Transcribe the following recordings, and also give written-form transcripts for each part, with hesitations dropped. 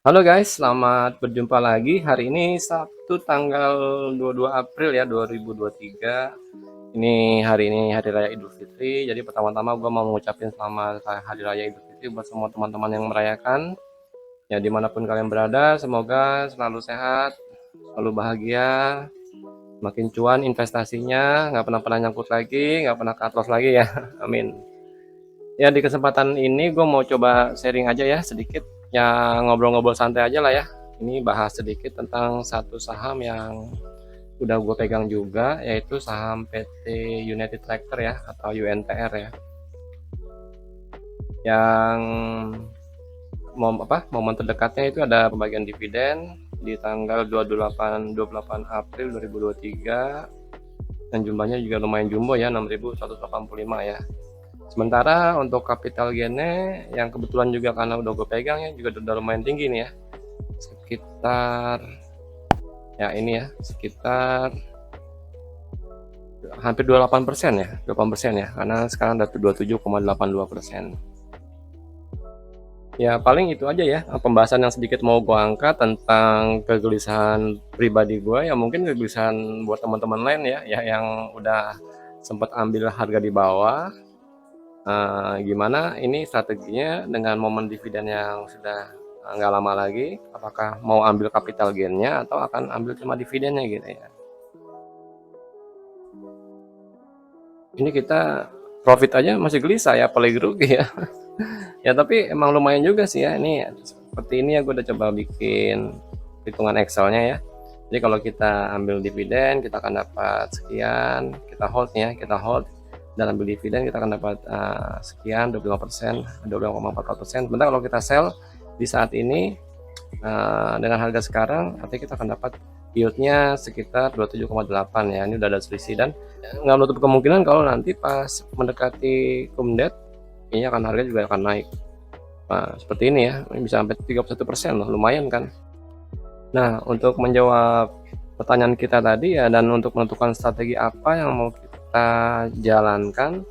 Halo guys, selamat berjumpa lagi. Hari ini Sabtu tanggal 22 April ya 2023. Ini hari raya Idul Fitri. Jadi pertama-tama gue mau mengucapin selamat hari raya Idul Fitri buat semua teman-teman yang merayakan. Ya dimanapun kalian berada, semoga selalu sehat, selalu bahagia, makin cuan investasinya, nggak pernah nyangkut lagi, nggak pernah cut loss lagi ya. Amin. Ya di kesempatan ini gue mau coba sharing aja ya sedikit, ya ngobrol-ngobrol santai aja lah ya. Ini bahas sedikit tentang satu saham yang udah gue pegang juga, yaitu saham PT United Tractor ya, atau UNTR ya. Yang momen terdekatnya itu ada pembagian dividen di tanggal 28 April 2023, dan jumlahnya juga lumayan jumbo ya, 6.185 ya. Sementara untuk capital gainnya yang kebetulan juga karena udah gue pegang ya, juga udah lumayan tinggi nih ya, sekitar ya ini ya, sekitar hampir 28% ya, 28% ya, karena sekarang udah 27,82%. Ya paling itu aja ya pembahasan yang sedikit mau gue angkat tentang kegelisahan pribadi gue, ya mungkin kegelisahan buat teman-teman lain ya, yang udah sempat ambil harga di bawah. Gimana ini strateginya dengan momen dividen yang sudah nggak lama lagi, apakah mau ambil capital gain-nya atau akan ambil cuma dividennya gitu ya. Ini kita profit aja masih gelisah ya, apalagi rugi ya. Ya tapi emang lumayan juga sih ya, ini seperti ini ya, gue udah coba bikin hitungan Excel-nya ya. Jadi kalau kita ambil dividen kita akan dapat sekian, kita hold ya, kita hold dan ambil dividen kita akan dapat sekian, 25%, 25,44%. Sementara kalau kita sell di saat ini dengan harga sekarang, nanti kita akan dapat yieldnya sekitar 27,8 ya. Ini udah ada selisih, dan nggak menutup kemungkinan kalau nanti pas mendekati kumdet ini akan harga juga akan naik. Nah, seperti ini ya, ini bisa sampai 31% loh, lumayan kan. Nah, untuk menjawab pertanyaan kita tadi ya, dan untuk menentukan strategi apa yang mau kita jalankan,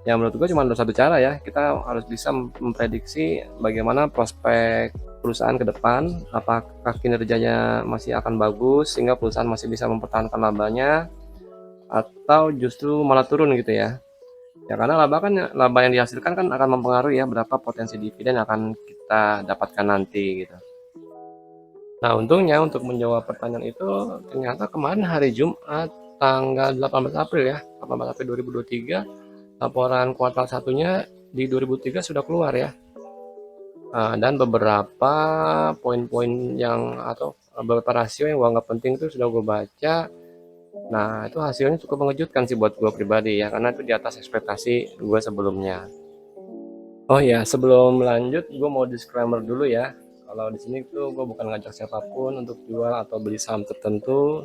ya menurut gue cuma ada satu cara ya, kita harus bisa memprediksi bagaimana prospek perusahaan ke depan, apakah kinerjanya masih akan bagus sehingga perusahaan masih bisa mempertahankan labanya, atau justru malah turun gitu ya. Ya karena laba yang dihasilkan kan akan mempengaruhi ya berapa potensi dividen yang akan kita dapatkan nanti gitu. Nah, untungnya untuk menjawab pertanyaan itu, ternyata kemarin hari Jumat tanggal 18 April ya, 18 April 2023, laporan kuartal satunya di 2003 sudah keluar ya. Dan beberapa poin-poin yang atau beberapa rasio yang gue anggap penting itu sudah gue baca. Nah, itu hasilnya cukup mengejutkan sih buat gue pribadi ya, karena itu di atas ekspektasi gue sebelumnya. Oh ya, sebelum lanjut, gue mau disclaimer dulu ya. Kalau di sini tuh gue bukan ngajak siapapun untuk jual atau beli saham tertentu.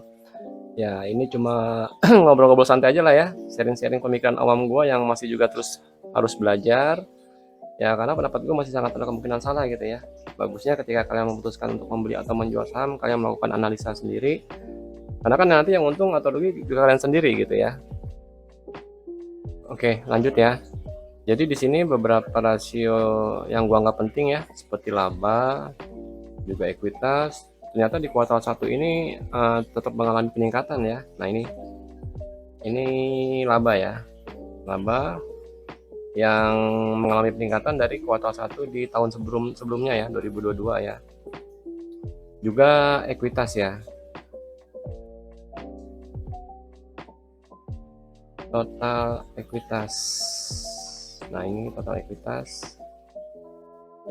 Ya, ini cuma ngobrol-ngobrol santai aja lah ya, sharing-sharing pemikiran awam gue yang masih juga terus harus belajar. Ya, karena pendapat gue masih sangat ada kemungkinan salah gitu ya. Bagusnya ketika kalian memutuskan untuk membeli atau menjual saham, kalian melakukan analisa sendiri. Karena kan nanti yang untung atau rugi juga kalian sendiri gitu ya. Oke, lanjut ya. Jadi di sini beberapa rasio yang gua anggap penting ya, seperti laba, juga ekuitas. Ternyata di kuartal 1 ini tetap mengalami peningkatan ya. Nah, ini laba ya. Laba yang mengalami peningkatan dari kuartal 1 di tahun sebelumnya ya, 2022 ya. Juga ekuitas ya. Total ekuitas. Nah, ini total ekuitas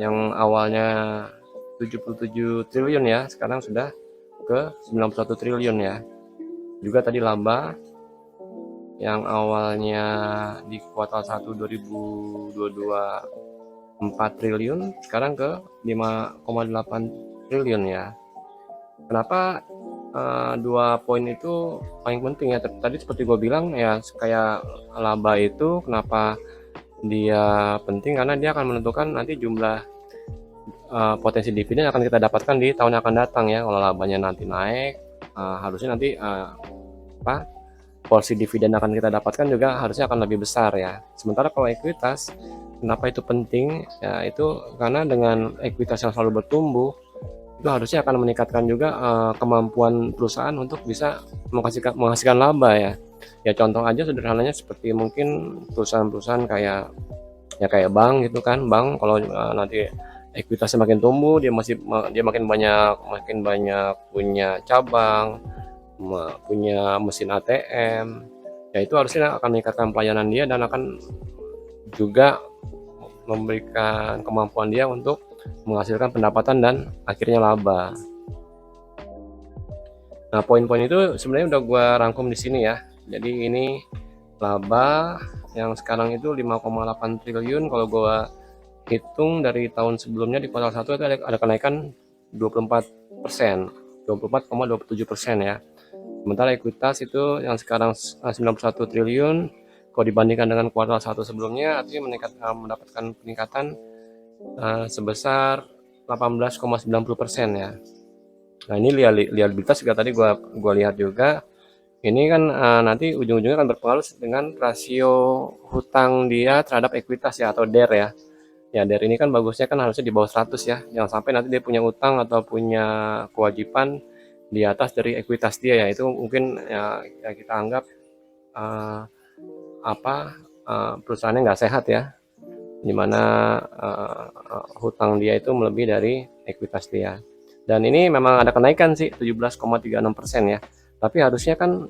yang awalnya 77 triliun ya, sekarang sudah ke 91 triliun ya. Juga tadi laba yang awalnya di kuartal 1 2022 4 triliun, sekarang ke 5,8 triliun ya. Kenapa dua poin itu paling penting ya? Tadi seperti gue bilang ya, kayak laba itu kenapa dia penting, karena dia akan menentukan nanti jumlah potensi dividen yang akan kita dapatkan di tahun yang akan datang ya. Kalau labanya nanti naik, harusnya nanti porsi dividen yang akan kita dapatkan juga harusnya akan lebih besar ya. Sementara kalau ekuitas, kenapa itu penting ya, itu karena dengan ekuitas yang selalu bertumbuh, itu harusnya akan meningkatkan juga kemampuan perusahaan untuk bisa menghasilkan laba ya. Ya contoh aja sederhananya seperti mungkin perusahaan-perusahaan kayak bank gitu kan. Bank kalau nanti ekuitasnya makin tumbuh, dia makin banyak punya cabang, punya mesin ATM. Ya itu harusnya akan meningkatkan pelayanan dia dan akan juga memberikan kemampuan dia untuk menghasilkan pendapatan dan akhirnya laba. Nah, poin-poin itu sebenarnya udah gua rangkum di sini ya. Jadi ini laba yang sekarang itu 5,8 triliun. Kalau gua hitung dari tahun sebelumnya di kuartal 1 itu ada kenaikan 24%, 24,27% ya. Sementara ekuitas itu yang sekarang 91 triliun, kalau dibandingkan dengan kuartal 1 sebelumnya, artinya mendapatkan peningkatan sebesar 18,90% ya. Nah ini liabilitas juga tadi gua lihat juga. Ini kan nanti ujung-ujungnya akan berpengaruh dengan rasio hutang dia terhadap ekuitas ya atau DER ya. Ya DER ini kan bagusnya kan harusnya di bawah 100 ya. Jangan sampai nanti dia punya utang atau punya kewajiban di atas dari ekuitas dia ya. Itu mungkin ya kita anggap uh, perusahaannya nggak sehat ya. Dimana hutang dia itu melebihi dari ekuitas dia. Dan ini memang ada kenaikan sih 17,36% ya. Tapi harusnya kan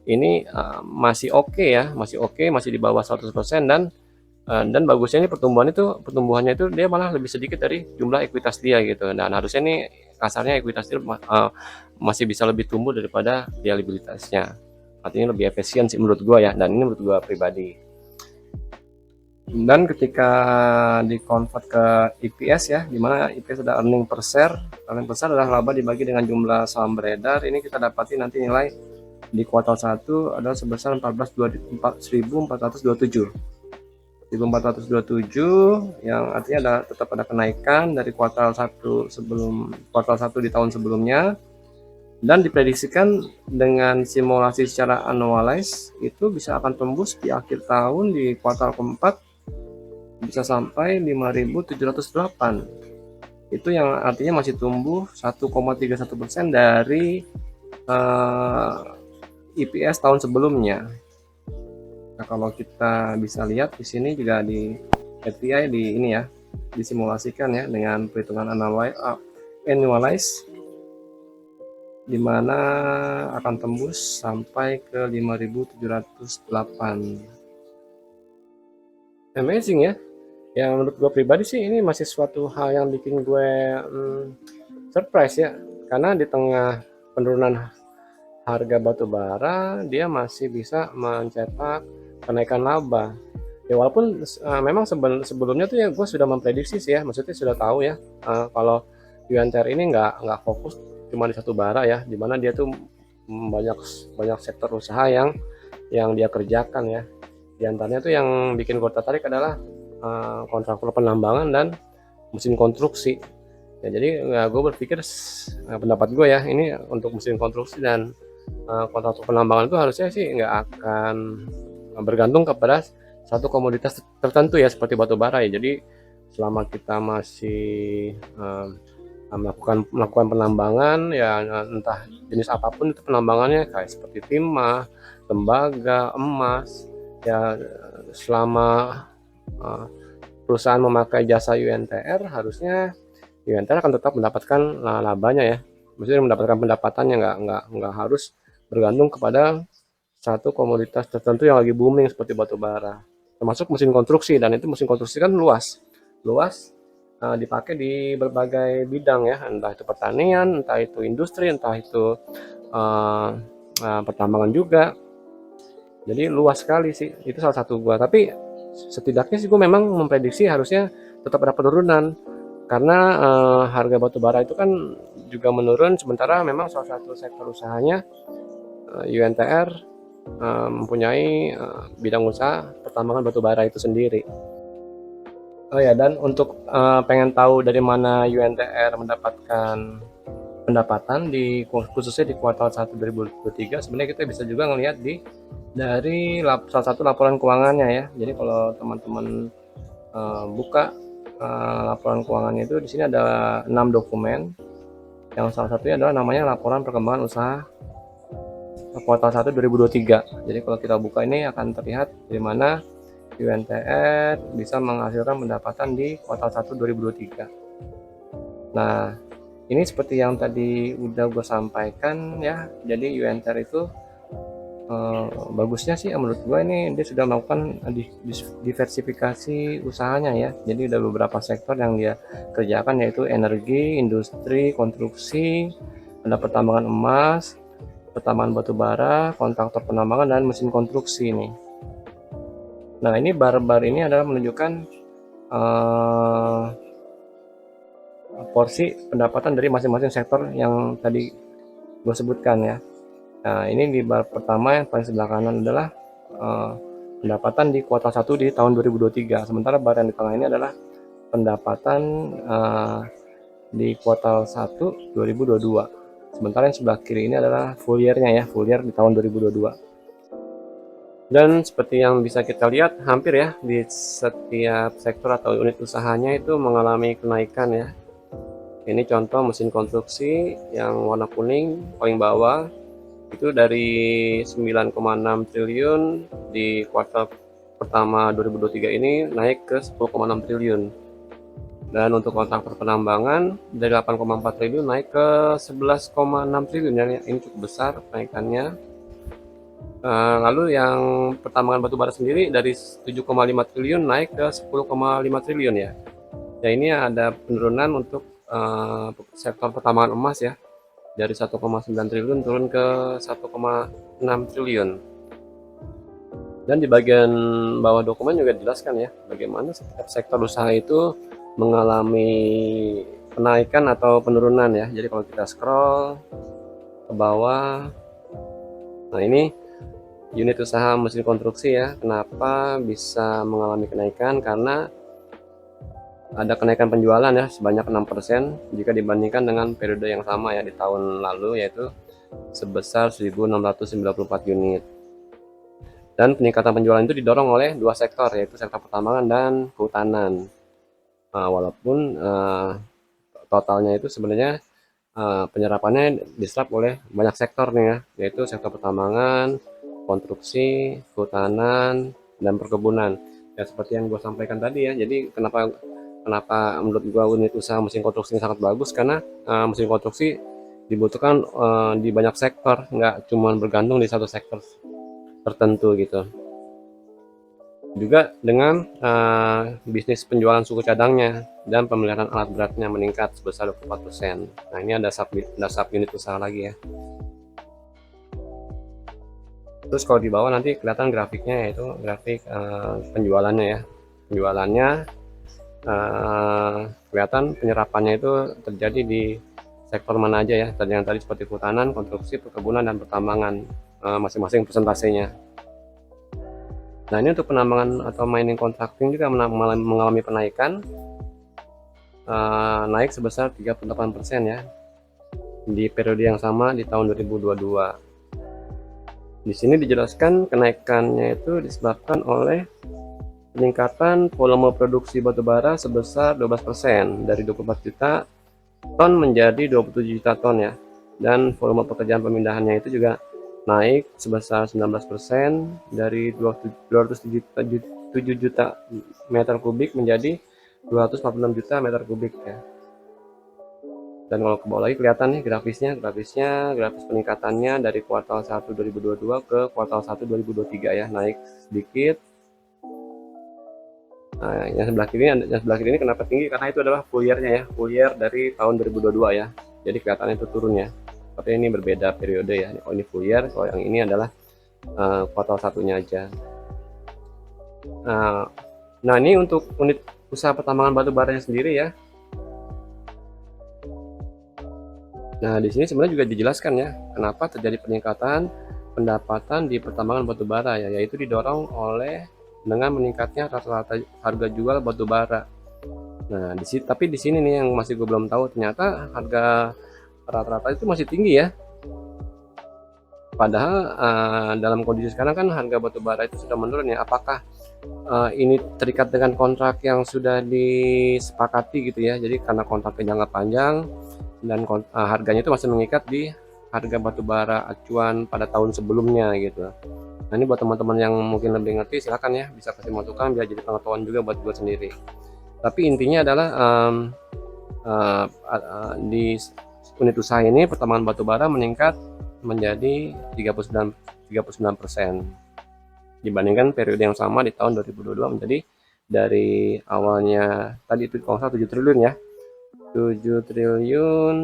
ini masih oke ya, masih di bawah 100% dan bagusnya ini pertumbuhannya itu dia malah lebih sedikit dari jumlah ekuitas dia gitu. Dan harusnya ini kasarnya ekuitas dia masih bisa lebih tumbuh daripada liabilitasnya. Artinya lebih efisien sih menurut gua ya, dan ini menurut gua pribadi. Dan ketika di-convert ke EPS ya, dimana EPS adalah earning per share. Earning per share adalah laba dibagi dengan jumlah saham beredar. Ini kita dapati nanti nilai di kuartal 1 adalah sebesar 14.427. 1.427 yang artinya tetap ada kenaikan dari kuartal 1 di tahun sebelumnya, dan diprediksikan dengan simulasi secara annualized itu bisa akan tembus di akhir tahun di kuartal keempat bisa sampai 5.708. Itu yang artinya masih tumbuh 1,31% dari EPS tahun sebelumnya. Nah, kalau kita bisa lihat di sini juga di FPI di ini ya, disimulasikan ya dengan perhitungan annualize di mana akan tembus sampai ke 5.708. Amazing ya. Yang menurut gue pribadi sih ini masih suatu hal yang bikin gue surprise ya, karena di tengah penurunan harga batu bara dia masih bisa mencetak kenaikan laba ya, walaupun memang sebelumnya tuh ya gue sudah memprediksi sih ya, maksudnya sudah tahu ya kalau UNTR ini nggak fokus cuma di satu bara ya, dimana dia tuh banyak sektor usaha yang dia kerjakan ya. Di antaranya tuh yang bikin gue tertarik adalah kontraktor penambangan dan mesin konstruksi ya. Jadi gue berpikir pendapat gue ya, ini untuk mesin konstruksi dan kontraktor penambangan itu harusnya sih nggak akan bergantung kepada satu komoditas tertentu ya, seperti batu bara ya. Jadi selama kita masih melakukan penambangan ya, entah jenis apapun itu penambangannya, kayak seperti timah, tembaga, emas ya, selama perusahaan memakai jasa UNTR, harusnya UNTR akan tetap mendapatkan labanya ya, maksudnya mendapatkan pendapatannya, nggak harus bergantung kepada satu komoditas tertentu yang lagi booming seperti batu bara, termasuk mesin konstruksi. Dan itu mesin konstruksi kan luas dipakai di berbagai bidang ya, entah itu pertanian, entah itu industri, entah itu pertambangan juga. Jadi luas sekali sih, itu salah satu gua. Tapi setidaknya sih gua memang memprediksi harusnya tetap ada penurunan, karena harga batu bara itu kan juga menurun, sementara memang salah satu sektor usahanya UNTR mempunyai bidang usaha pertambangan batu bara itu sendiri. Oh ya, dan untuk pengen tahu dari mana UNTR mendapatkan pendapatan khususnya di kuartal 1 2023, sebenarnya kita bisa juga ngelihat dari salah satu laporan keuangannya ya. Jadi kalau teman-teman buka laporan keuangannya itu, di sini ada 6 dokumen. Yang salah satunya adalah namanya laporan perkembangan usaha kuartal 1 2023. Jadi kalau kita buka ini akan terlihat di mana UNTR bisa menghasilkan pendapatan di kuartal 1 2023. Nah, ini seperti yang tadi udah gue sampaikan ya. Jadi UNTR itu bagusnya sih menurut gue ini dia sudah melakukan diversifikasi usahanya ya. Jadi udah beberapa sektor yang dia kerjakan, yaitu energi, industri, konstruksi, ada pertambangan emas, pertambangan batu bara, kontraktor penambangan, dan mesin konstruksi nih. Nah, ini bar-bar ini adalah menunjukkan porsi pendapatan dari masing-masing sektor yang tadi gue sebutkan ya. Nah, ini di bar pertama yang paling sebelah kanan adalah pendapatan di kuartal 1 di tahun 2023. Sementara bar yang di tengah ini adalah pendapatan di kuartal 1 2022. Sementara yang sebelah kiri ini adalah full year-nya ya, full year di tahun 2022. Dan seperti yang bisa kita lihat, hampir ya di setiap sektor atau unit usahanya itu mengalami kenaikan ya. Ini contoh mesin konstruksi yang warna kuning paling bawah itu dari 9,6 triliun di kuartal pertama 2023 ini naik ke 10,6 triliun. Dan untuk kontraktor penambangan dari 8,4 triliun naik ke 11,6 triliun ya, ini cukup besar kenaikannya. Lalu yang pertambangan batubara sendiri dari 7,5 triliun naik ke 10,5 triliun ya. Ya, ini ada penurunan untuk sektor pertambangan emas ya, dari 1,9 triliun turun ke 1,6 triliun. Dan di bagian bawah dokumen juga dijelaskan ya, bagaimana setiap sektor usaha itu mengalami kenaikan atau penurunan ya. Jadi kalau kita scroll ke bawah, nah ini unit usaha mesin konstruksi ya. Kenapa bisa mengalami kenaikan? Karena ada kenaikan penjualan ya sebanyak 6% jika dibandingkan dengan periode yang sama ya di tahun lalu, yaitu sebesar 1.694 unit. Dan peningkatan penjualan itu didorong oleh dua sektor, yaitu sektor pertambangan dan kehutanan. Walaupun totalnya itu sebenarnya penyerapannya diserap oleh banyak sektor nih ya, yaitu sektor pertambangan, konstruksi, kehutanan, dan perkebunan. Ya seperti yang gue sampaikan tadi ya. Jadi kenapa menurut gue unit usaha mesin konstruksi ini sangat bagus, karena mesin konstruksi dibutuhkan di banyak sektor, nggak cuma bergantung di satu sektor tertentu gitu. Juga dengan bisnis penjualan suku cadangnya dan pemeliharaan alat beratnya meningkat sebesar 24%. Nah, ini ada sub unit usaha lagi ya. Terus kalau di bawah nanti kelihatan grafiknya, yaitu grafik penjualannya ya. Penjualannya kelihatan penyerapannya itu terjadi di sektor mana aja ya, yang tadi seperti kehutanan, konstruksi, perkebunan, dan pertambangan, masing-masing persentasenya. Nah, ini untuk penambangan atau mining contracting juga mengalami penaikan, naik sebesar 38% ya di periode yang sama di tahun 2022. Di sini dijelaskan kenaikannya itu disebabkan oleh peningkatan volume produksi batubara sebesar 12%, dari 24 juta ton menjadi 27 juta ton ya. Dan volume pekerjaan pemindahannya itu juga naik sebesar 19%, dari 207 juta meter kubik menjadi 246 juta meter kubik ya. Dan kalau ke bawah lagi kelihatan nih grafis peningkatannya dari kuartal 1 2022 ke kuartal 1 2023 ya, naik sedikit. Nah, yang sebelah kiri ini kenapa tinggi? Karena itu adalah full year-nya ya, full year dari tahun 2022 ya. Jadi kelihatannya itu turun ya. Tapi ini berbeda periode ya. Oh, ini full year, kalau yang ini adalah kuartal satunya aja. Nah, ini untuk unit usaha pertambangan batu baranya sendiri ya. Nah, di sini sebenarnya juga dijelaskan ya, kenapa terjadi peningkatan pendapatan di pertambangan batu bara ya, yaitu didorong oleh dengan meningkatnya rata-rata harga jual batu bara. Nah, tapi di sini nih yang masih gue belum tahu, ternyata harga rata-rata itu masih tinggi ya. Padahal dalam kondisi sekarang kan harga batu bara itu sudah menurun ya. Apakah ini terikat dengan kontrak yang sudah disepakati gitu ya? Jadi karena kontraknya jangka panjang, dan harganya itu masih mengikat di harga batu bara acuan pada tahun sebelumnya gitu. Nah ini buat teman-teman yang mungkin lebih ngerti silakan ya, bisa kasih masukan biar jadi pengetahuan juga buat gue sendiri. Tapi intinya adalah di unit usaha ini pertambangan batu bara meningkat menjadi 39% dibandingkan periode yang sama di tahun 2022, menjadi dari awalnya tadi itu kalau salah 7 triliun ya, 7 triliun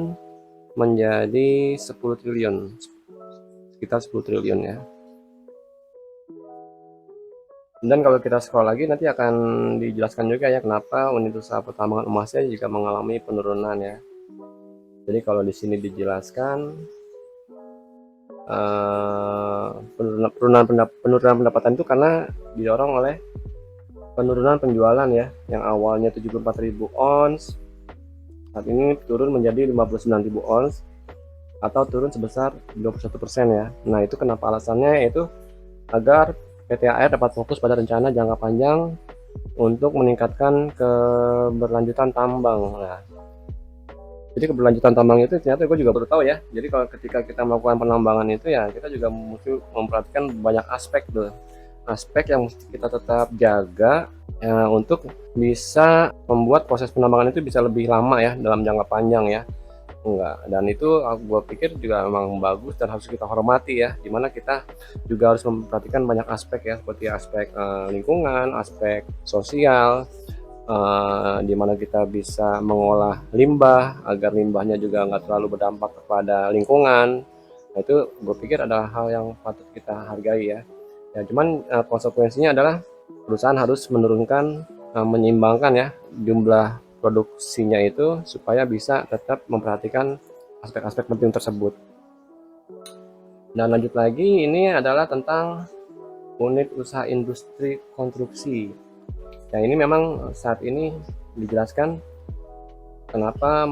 menjadi 10 triliun, sekitar 10 triliun ya. Dan kalau kita scroll lagi nanti akan dijelaskan juga ya kenapa unit usaha pertambangan emasnya juga mengalami penurunan ya. Jadi kalau di sini dijelaskan penurunan pendapatan itu karena didorong oleh penurunan penjualan ya, yang awalnya 74.000 ons saat ini turun menjadi 59.000 ons atau turun sebesar 21% ya. Nah itu kenapa alasannya, yaitu agar PT AR dapat fokus pada rencana jangka panjang untuk meningkatkan keberlanjutan tambang. Nah, jadi keberlanjutan tambang itu ternyata gue juga baru tahu ya. Jadi kalau ketika kita melakukan penambangan itu ya kita juga mesti memperhatikan banyak aspek tuh. Aspek yang mesti kita tetap jaga ya, untuk bisa membuat proses penambangan itu bisa lebih lama ya dalam jangka panjang ya. Enggak, dan itu gue pikir juga memang bagus dan harus kita hormati ya, dimana kita juga harus memperhatikan banyak aspek ya, seperti aspek lingkungan, aspek sosial, dimana kita bisa mengolah limbah agar limbahnya juga nggak terlalu berdampak kepada lingkungan. Nah itu gue pikir adalah hal yang patut kita hargai ya. Ya cuman konsekuensinya adalah perusahaan harus menurunkan, menyeimbangkan ya jumlah produksinya itu supaya bisa tetap memperhatikan aspek-aspek penting tersebut. Dan lanjut lagi, ini adalah tentang unit usaha industri konstruksi. Yang ini memang saat ini dijelaskan kenapa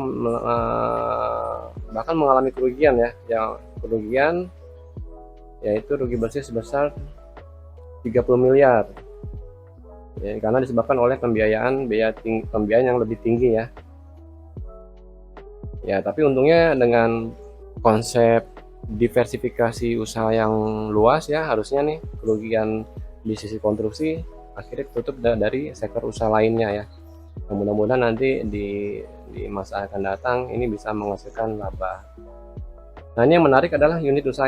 bahkan mengalami kerugian ya, yang kerugian yaitu rugi bersih sebesar 30 miliar. Ya, karena disebabkan oleh pembiayaan yang lebih tinggi ya. Ya, tapi untungnya dengan konsep diversifikasi usaha yang luas ya, harusnya nih kerugian di sisi konstruksi akhirnya tutup dari sektor usaha lainnya ya. Mudah-mudahan nanti di masa akan datang ini bisa menghasilkan laba. Nah, ini yang menarik adalah unit usaha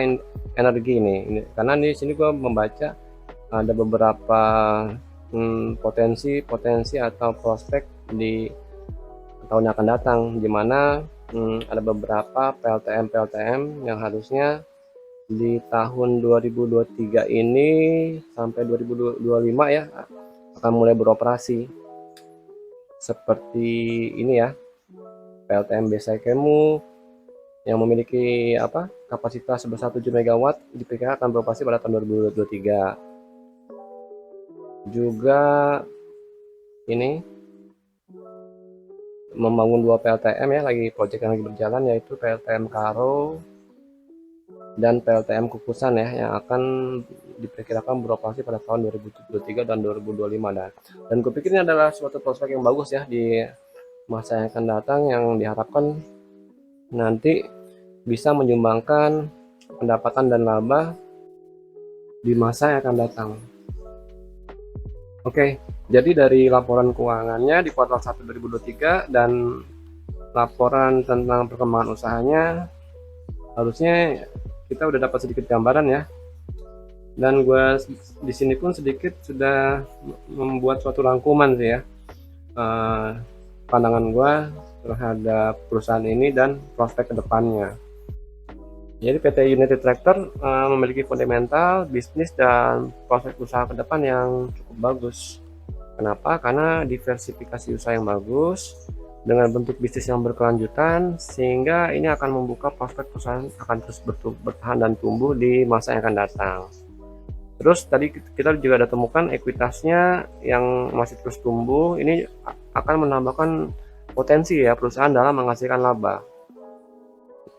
energi ini karena di sini gue membaca ada beberapa potensi atau prospek di tahun yang akan datang, di mana ada beberapa PLTM yang harusnya di tahun 2023 ini sampai 2025 ya akan mulai beroperasi. Seperti ini ya, PLTM Besaikemu yang memiliki kapasitas sebesar 7 MW diperkirakan akan beroperasi pada tahun 2023. Juga ini membangun 2 PLTM ya, lagi proyek yang lagi berjalan, yaitu PLTM Karo dan PLTM Kukusan ya, yang akan diperkirakan beroperasi pada tahun 2023 dan 2025 dan kupikir ini adalah suatu prospek yang bagus ya di masa yang akan datang, yang diharapkan nanti bisa menyumbangkan pendapatan dan laba di masa yang akan datang. Oke, jadi dari laporan keuangannya di kuartal 1 2023 dan laporan tentang perkembangan usahanya, harusnya kita udah dapat sedikit gambaran ya. Dan gue di sini pun sedikit sudah membuat suatu rangkuman sih ya, pandangan gue terhadap perusahaan ini dan prospek kedepannya. Jadi PT United Tractor memiliki fundamental, bisnis, dan prospek usaha ke depan yang cukup bagus. Kenapa? Karena diversifikasi usaha yang bagus, dengan bentuk bisnis yang berkelanjutan, sehingga ini akan membuka prospek perusahaan akan terus bertahan dan tumbuh di masa yang akan datang. Terus tadi kita juga ada temukan ekuitasnya yang masih terus tumbuh, ini akan menambahkan potensi ya perusahaan dalam menghasilkan laba.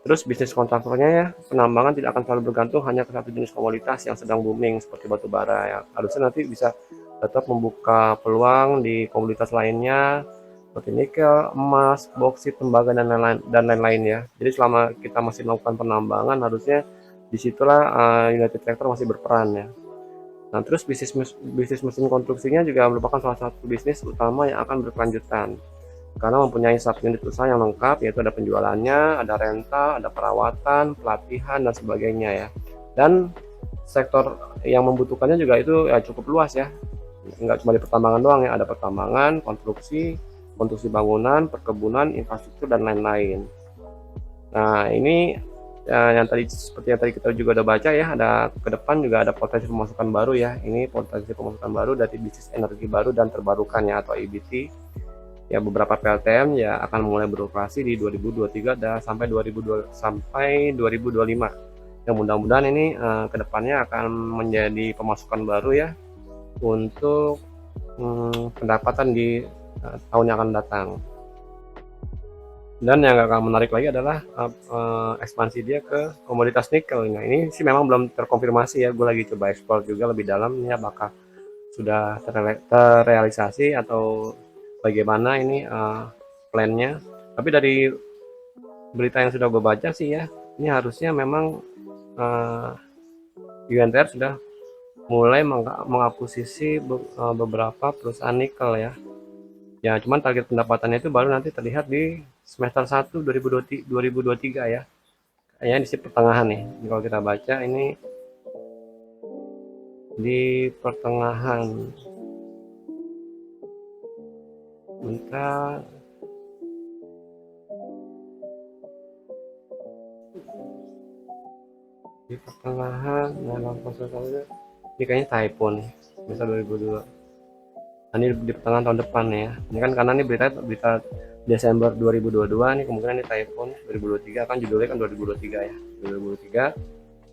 Terus bisnis kontraktornya ya, penambangan tidak akan selalu bergantung hanya ke satu jenis komoditas yang sedang booming seperti batu bara ya. Harusnya nanti bisa tetap membuka peluang di komoditas lainnya seperti nikel, emas, boksit, tembaga dan lain-lain ya. Jadi selama kita masih melakukan penambangan harusnya disitulah United Tractor masih berperan ya. Nah, terus bisnis mesin konstruksinya juga merupakan salah satu bisnis utama yang akan berkelanjutan karena mempunyai sub unit usaha yang lengkap, yaitu ada penjualannya, ada rental, ada perawatan, pelatihan dan sebagainya ya. Dan sektor yang membutuhkannya juga itu ya cukup luas ya, nggak cuma di pertambangan doang ya, ada pertambangan, konstruksi bangunan, perkebunan, infrastruktur dan lain-lain. Nah, ini yang tadi seperti yang tadi kita juga udah baca ya, ada ke depan juga ada potensi pemasukan baru ya. Ini potensi pemasukan baru dari bisnis energi baru dan terbarukan ya, atau EBT. Ya, beberapa PLTM ya akan mulai beroperasi di 2023 dan sampai 2025. Ya, mudah-mudahan ini ke depannya akan menjadi pemasukan baru ya untuk pendapatan di tahun yang akan datang. Dan yang gak kalah menarik lagi adalah ekspansi dia ke komoditas nikel. Nah, ini sih memang belum terkonfirmasi ya, gue lagi coba eksplor juga lebih dalam ya, apakah sudah terrealisasi atau bagaimana ini plannya. Tapi dari berita yang sudah gue baca sih ya, ini harusnya memang UNTR sudah mulai mengakuisisi beberapa perusahaan nikel ya. Ya, cuman target pendapatannya itu baru nanti terlihat di semester 1 2023 ya. Kayaknya di pertengahan nih. Kalau kita baca ini di pertengahan. Bentar. Di pertengahan dalam proses ini kayaknya typo nih. Semester 2002. Ini di pertengahan tahun depan ya. Ini kan karena ini berita Desember 2022 nih, kemungkinan ini typo 2023 kan, judulnya kan 2023 ya. 2023.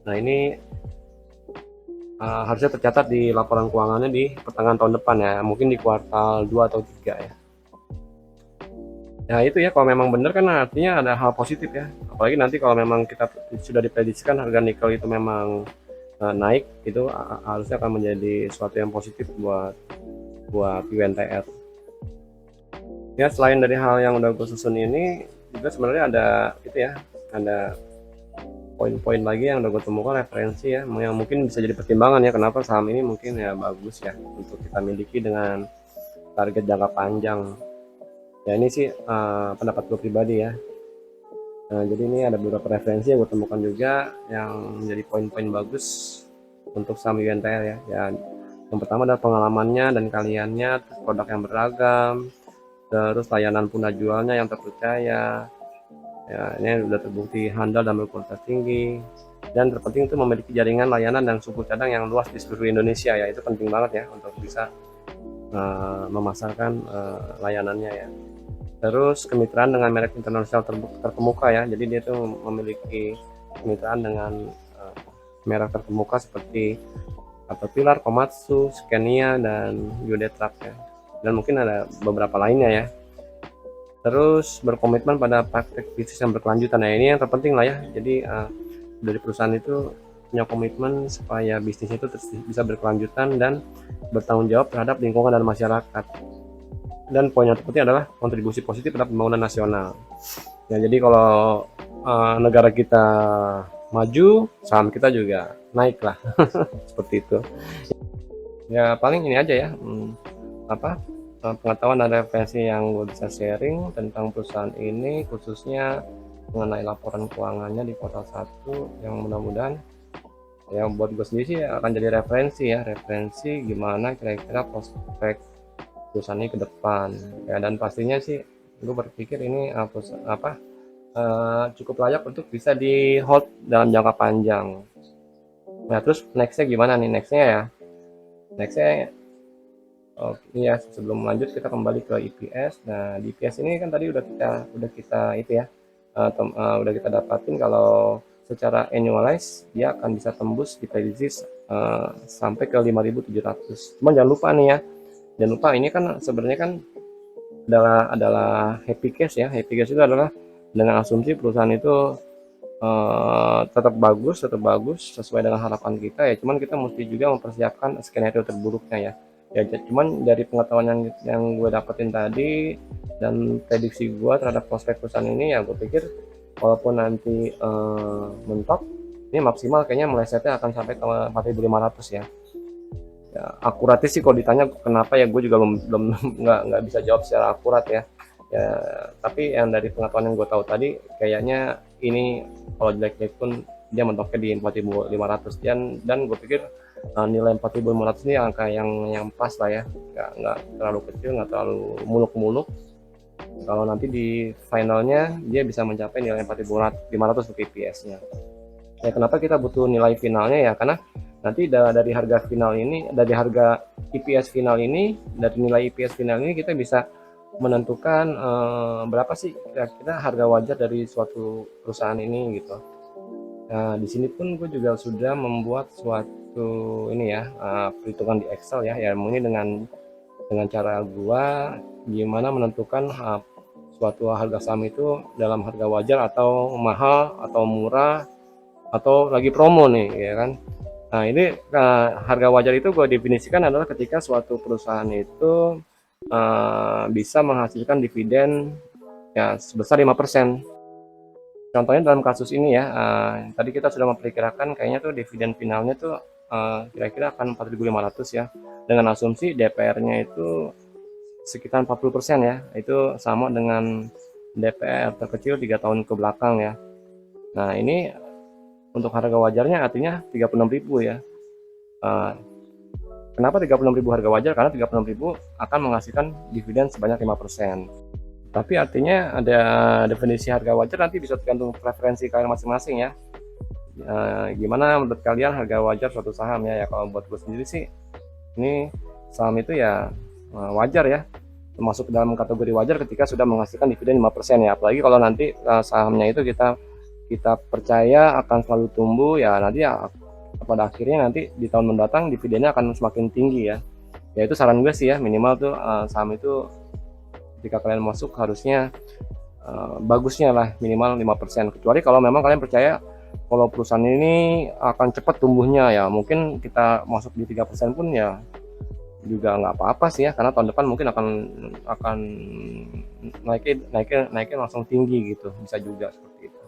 Nah, ini harusnya tercatat di laporan keuangannya di pertengahan tahun depan ya. Mungkin di kuartal 2 atau 3 ya. Ya itu ya, kalau memang benar kan artinya ada hal positif ya. Apalagi nanti kalau memang kita sudah diprediksikan harga nikel itu memang naik, itu harusnya akan menjadi sesuatu yang positif buat UNTR. Ya, selain dari hal yang udah gue susun ini juga sebenarnya ada itu ya, ada poin-poin lagi yang udah gue temukan referensi ya, yang mungkin bisa jadi pertimbangan ya kenapa saham ini mungkin ya bagus ya untuk kita miliki dengan target jangka panjang. Ya, ini sih pendapat gue pribadi ya. Nah, jadi ini ada beberapa referensi yang gue temukan juga yang menjadi poin-poin bagus untuk saham UNTR ya. Ya, yang pertama adalah pengalamannya dan kaliannya, produk yang beragam, terus layanan punah jualnya yang terpercaya. Ya, ini sudah terbukti handal dan berkualitas tinggi. Dan terpenting itu memiliki jaringan layanan dan suku cadang yang luas di seluruh Indonesia ya. Itu penting banget ya untuk bisa memasarkan layanannya ya. Terus kemitraan dengan merek internasional terkemuka ya. Jadi dia itu memiliki kemitraan dengan merek terkemuka seperti Caterpillar, Komatsu, Scania, dan Yudetrack ya. Dan mungkin ada beberapa lainnya ya. Terus berkomitmen pada praktek bisnis yang berkelanjutan. Nah, ini yang terpenting lah ya. Jadi dari perusahaan itu punya komitmen supaya bisnis itu bisa berkelanjutan dan bertanggung jawab terhadap lingkungan dan masyarakat. Dan poin yang terpenting adalah kontribusi positif terhadap pembangunan nasional. Ya, jadi kalau negara kita maju, saham kita juga naik lah. Seperti itu. Ya, paling ini aja ya. Pengetahuan dan referensi yang gue bisa sharing tentang perusahaan ini, khususnya mengenai laporan keuangannya di kuartal 1, yang mudah-mudahan ya buat gue sendiri sih akan jadi referensi gimana kira-kira prospek perusahaan ini ke depan ya. Dan pastinya sih gue berpikir ini cukup layak untuk bisa di hold dalam jangka panjang. Nah, terus nextnya gimana nih? Nextnya ya, sebelum lanjut kita kembali ke EPS. Nah, di EPS ini kan tadi udah kita itu ya, udah kita dapatin kalau secara annualize dia akan bisa tembus di prediksi sampai ke 5.700. Cuman jangan lupa nih ya, ini kan sebenarnya kan adalah happy case ya. Happy case itu adalah dengan asumsi perusahaan itu tetap bagus sesuai dengan harapan kita ya. Cuman kita mesti juga mempersiapkan skenario terburuknya ya. Ya, cuman dari pengetahuan yang gue dapetin tadi, Dan prediksi gue terhadap prospek perusahaan ini ya, gue pikir walaupun nanti mentok, ini maksimal kayaknya melesetnya akan sampai ke 4.500 ya. Ya, akuratnya sih kalau ditanya kenapa ya, gue juga belum nggak bisa jawab secara akurat ya. Ya, tapi yang dari pengetahuan yang gue tahu tadi, kayaknya ini kalau jelek-jelek pun dia mentoknya di 4.500, dan gue pikir nilai 4.500 ini angka yang pas lah ya, nggak terlalu kecil, nggak terlalu muluk-muluk. Kalau nanti di finalnya dia bisa mencapai nilai 4.500 untuk EPS-nya. Ya, kenapa kita butuh nilai finalnya ya? Karena nanti dari harga final ini, dari harga EPS final ini, dari nilai EPS final ini kita bisa menentukan berapa sih kira-kira harga wajar dari suatu perusahaan ini gitu. Nah, di sini pun gue juga sudah membuat suatu ini ya, perhitungan di Excel ya, mungkin dengan cara gue gimana menentukan suatu harga saham itu dalam harga wajar atau mahal atau murah atau lagi promo nih ya kan. Nah, ini harga wajar itu gue definisikan adalah ketika suatu perusahaan itu bisa menghasilkan dividen ya sebesar 5%. Contohnya dalam kasus ini ya, tadi kita sudah memperkirakan kayaknya tuh dividen finalnya tuh kira-kira akan 4.500 ya, dengan asumsi DPR-nya itu sekitar 40% ya, itu sama dengan DPR terkecil 3 tahun ke belakang ya. Nah, ini untuk harga wajarnya artinya 36.000 ya. Kenapa 36.000 harga wajar? Karena 36.000 akan menghasilkan dividen sebanyak 5%. Tapi artinya ada definisi harga wajar nanti bisa tergantung preferensi kalian masing-masing ya. Gimana menurut kalian harga wajar suatu saham ya? Kalau buat gue sendiri sih, ini saham itu ya wajar ya, masuk dalam kategori wajar ketika sudah menghasilkan dividen 5% ya. Apalagi kalau nanti sahamnya itu kita percaya akan selalu tumbuh ya, nanti ya pada akhirnya nanti di tahun mendatang dividennya akan semakin tinggi ya. Ya itu saran gue sih ya, minimal tuh saham itu ketika kalian masuk harusnya bagusnya lah minimal 5%. Kecuali kalau memang kalian percaya kalau perusahaan ini akan cepat tumbuhnya ya, mungkin kita masuk di 3% pun ya juga nggak apa-apa sih ya, karena tahun depan mungkin akan naiknya langsung tinggi gitu, bisa juga seperti itu.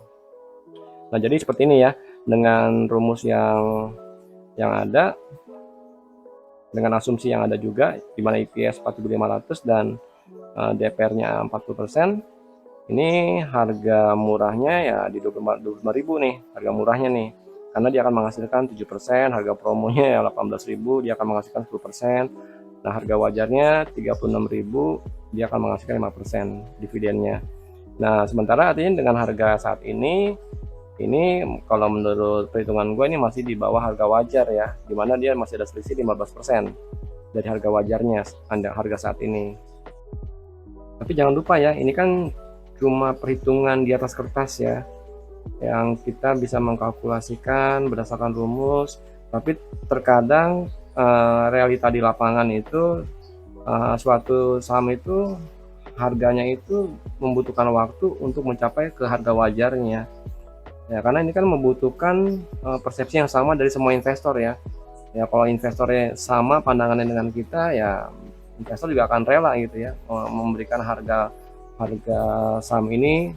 Nah, jadi seperti ini ya, dengan rumus yang ada, dengan asumsi yang ada juga, di mana EPS 4.500 dan DPR-nya 40%, ini harga murahnya ya di 25.000 nih, harga murahnya nih, karena dia akan menghasilkan 7%, harga promonya ya 18.000, dia akan menghasilkan 10%. Nah, harga wajarnya 36.000, dia akan menghasilkan 5% dividennya. Nah, sementara artinya dengan harga saat ini kalau menurut perhitungan gue ini masih di bawah harga wajar ya, dimana dia masih ada selisih 15% dari harga wajarnya harga saat ini. Tapi jangan lupa ya, ini kan cuma perhitungan di atas kertas ya, yang kita bisa mengkalkulasikan berdasarkan rumus, tapi terkadang realita di lapangan itu suatu saham itu harganya itu membutuhkan waktu untuk mencapai ke harga wajarnya ya, karena ini kan membutuhkan persepsi yang sama dari semua investor ya. Ya, kalau investornya sama pandangannya dengan kita ya, investor juga akan rela gitu ya, memberikan harga saham ini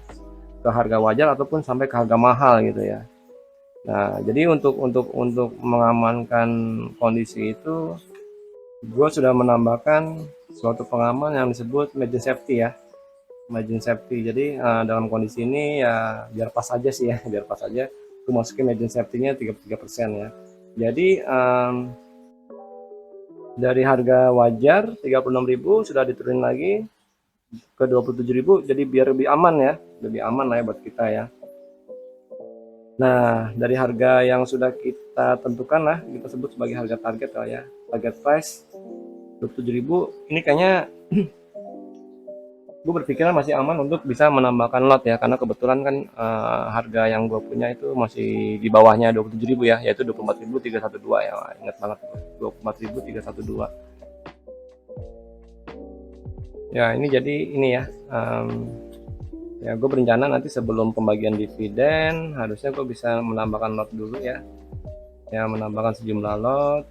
ke harga wajar ataupun sampai ke harga mahal gitu ya. Nah, jadi untuk mengamankan kondisi itu, gue sudah menambahkan suatu pengaman yang disebut margin safety ya, margin safety. Jadi dalam kondisi ini ya biar pas aja sih ya, biar pas aja gue masukin margin safety-nya 33% ya. Jadi dari harga wajar 36.000 sudah diturunin lagi ke 27.000, jadi biar lebih aman ya, lebih aman lah ya buat kita ya. Nah, dari harga yang sudah kita tentukan lah, kita sebut sebagai harga target lah ya, target price 27.000, ini kayaknya gue berpikiran masih aman untuk bisa menambahkan lot ya, karena kebetulan kan harga yang gue punya itu masih di bawahnya 27.000 ya, yaitu 24.312 ya, ingat banget 24.312 ya. Ini jadi ini ya, ya gue berencana nanti sebelum pembagian dividen harusnya gue bisa menambahkan lot dulu ya, menambahkan sejumlah lot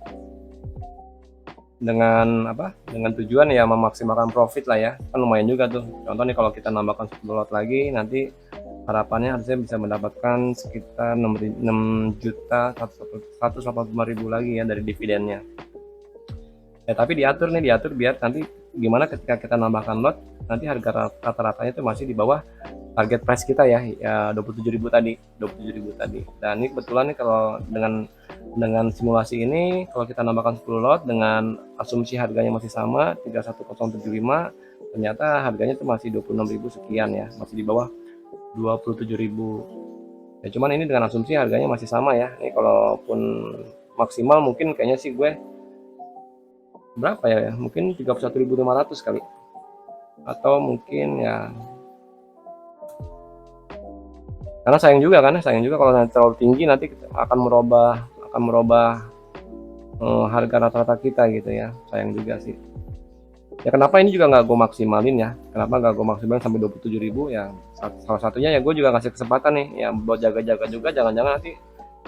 dengan apa, dengan tujuan ya memaksimalkan profit lah ya, kan lumayan juga tuh. Contoh nih kalau kita nambahkan 10 lot lagi, nanti harapannya harusnya bisa mendapatkan sekitar 6.185.000 lagi ya dari dividennya. Ya tapi diatur biar nanti gimana ketika kita nambahkan lot, nanti harga rata-ratanya itu masih di bawah target price kita ya, 27.000 tadi, 27.000 tadi. Dan ini kebetulan nih kalau dengan simulasi ini, kalau kita nambahkan 10 lot dengan asumsi harganya masih sama 31075, ternyata harganya itu masih 26.000 sekian ya, masih di bawah 27.000. Ya cuman ini dengan asumsi harganya masih sama ya. Ini kalaupun maksimal mungkin kayaknya sih gue berapa ya, mungkin 31.500 kali, atau mungkin ya, karena sayang juga kalau nanti terlalu tinggi, nanti akan merubah harga rata-rata kita gitu ya, sayang juga sih. Ya kenapa ini juga nggak gue maksimalin ya, kenapa nggak gue maksimalin sampai 27.000 ya, salah satunya ya gue juga ngasih kesempatan nih ya buat jaga-jaga juga, jangan-jangan nanti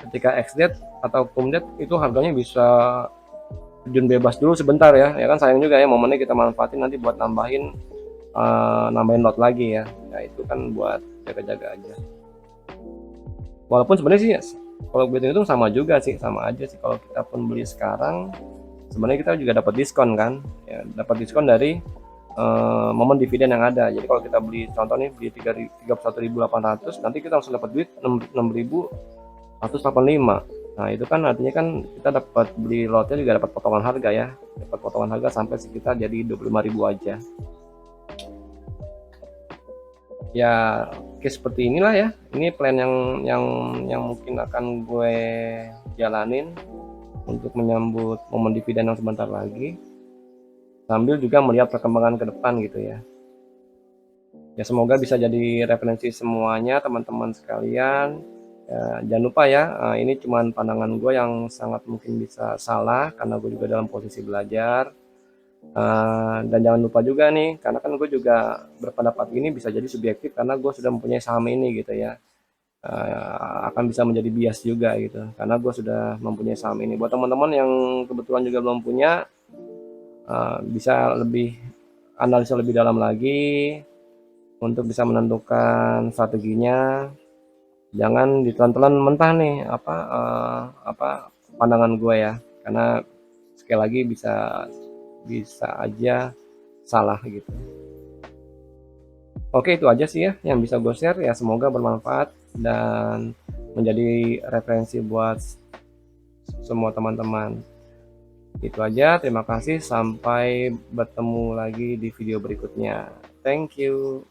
ketika ex-date atau cum-date itu harganya bisa terjun bebas dulu sebentar ya, ya kan sayang juga ya momennya kita manfaatin nanti buat nambahin lot lagi ya. Ya itu kan buat jaga-jaga aja. Walaupun sebenarnya sih kalau gue hitung sama juga sih, sama aja sih kalau kita pun beli sekarang, sebenarnya kita juga dapat diskon kan, ya dapat diskon dari momen dividen yang ada. Jadi kalau kita beli, contoh nih beli 31.800, nanti kita langsung dapat duit 6.185. Nah itu kan artinya kan kita dapat beli lotnya juga dapat potongan harga ya, dapat potongan harga sampai sekitar jadi 25.000 aja. Ya oke, seperti inilah ya, ini plan yang mungkin akan gue jalanin untuk menyambut momen dividen yang sebentar lagi, sambil juga melihat perkembangan ke depan gitu ya. Ya semoga bisa jadi referensi semuanya teman-teman sekalian. Ya, jangan lupa ya, ini cuman pandangan gue yang sangat mungkin bisa salah karena gue juga dalam posisi belajar. Dan jangan lupa juga nih, karena kan gue juga berpendapat ini bisa jadi subjektif karena gue sudah mempunyai saham ini gitu ya. Akan bisa menjadi bias juga gitu, karena gue sudah mempunyai saham ini. Buat teman-teman yang kebetulan juga belum punya, bisa lebih analisa lebih dalam lagi untuk bisa menentukan strateginya. Jangan ditelan-telan mentah nih pandangan gue ya, karena sekali lagi bisa aja salah gitu. Oke, itu aja sih ya yang bisa gue share ya, semoga bermanfaat dan menjadi referensi buat semua teman-teman. Itu aja, terima kasih, sampai bertemu lagi di video berikutnya. Thank you.